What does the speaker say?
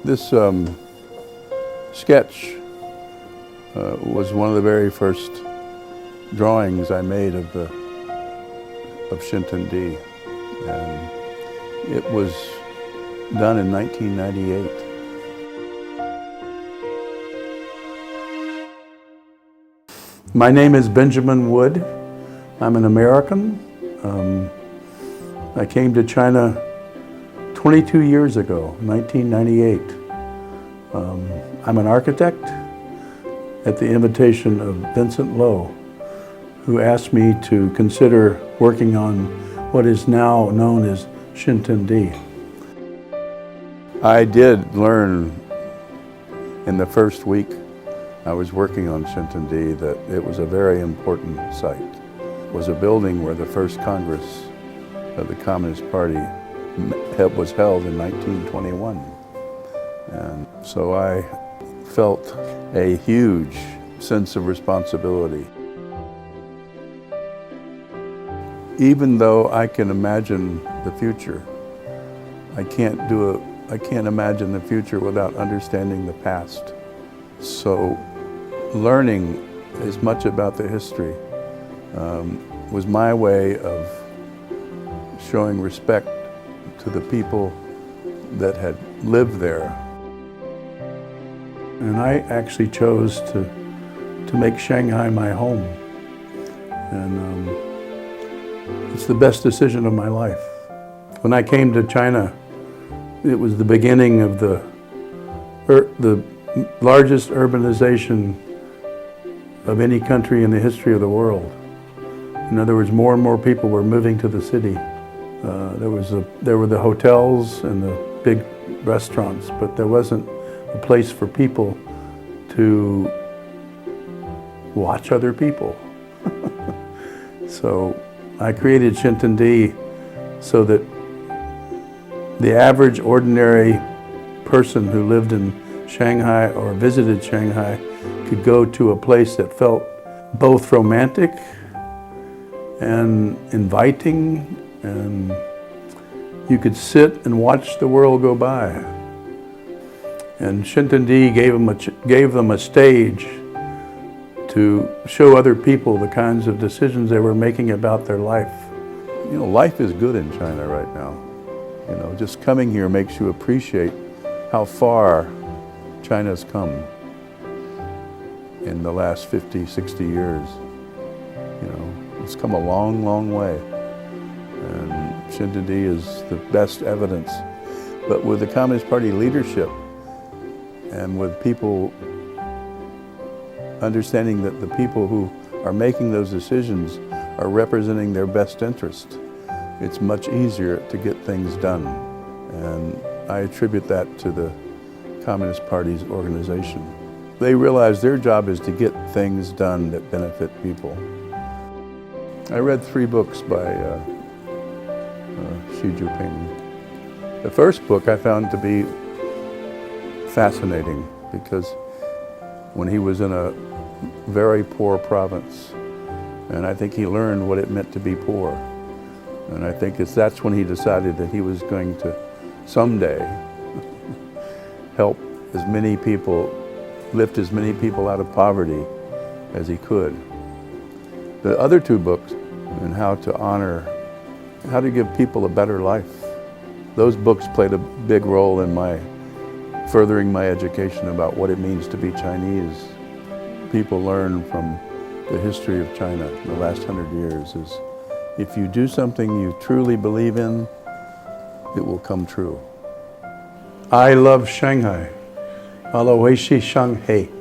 This sketch was one of the very first drawings I made of Xintiandi, and it was done in 1998. My name is Benjamin Wood. I'm an American. I came to China 22 years ago, 1998. I'm an architect at the invitation of Vincent Lo, who asked me to consider working on what is now known as Xintiandi. I did learn in the first week I was working on Xintiandi that it was a very important site. It was a building where the first Congress of the Communist Party was held in 1921. And so I felt a huge sense of responsibility. Even though I can imagine the future, I can't imagine the future without understanding the past. So learning as much about the history was my way of showing respect to the people that had lived there. And I actually chose to make Shanghai my home. And it's the best decision of my life. When I came to China, it was the beginning of the largest urbanization of any country in the history of the world. In other words, more and more people were moving to the city. There were the hotels and the big restaurants, but there wasn't a place for people to watch other people. So I created Xintiandi so that the average ordinary person who lived in Shanghai or visited Shanghai could go to a place that felt both romantic and inviting, and you could sit and watch the world go by. And Xintiandi gave them a stage to show other people the kinds of decisions they were making about their life. You know, life is good in China right now. You know, just coming here makes you appreciate how far China's come in the last 50, 60 years. You know, it's come a long, long way. And Xintiandi is the best evidence. But with the Communist Party leadership and with people understanding that the people who are making those decisions are representing their best interest, it's much easier to get things done. And I attribute that to the Communist Party's organization. They realize their job is to get things done that benefit people. I read 3 books by Xi Jinping. The first book I found to be fascinating because when he was in a very poor province, and I think he learned what it meant to be poor. And I think that's when he decided that he was going to someday help as many people, lift as many people out of poverty as he could. The other 2 books on how to give people a better life, those books played a big role in furthering my education about what it means to be Chinese. People learn from the history of China in the last 100 years is if you do something you truly believe in, it will come true. I love Shanghai. 我喜欢上海。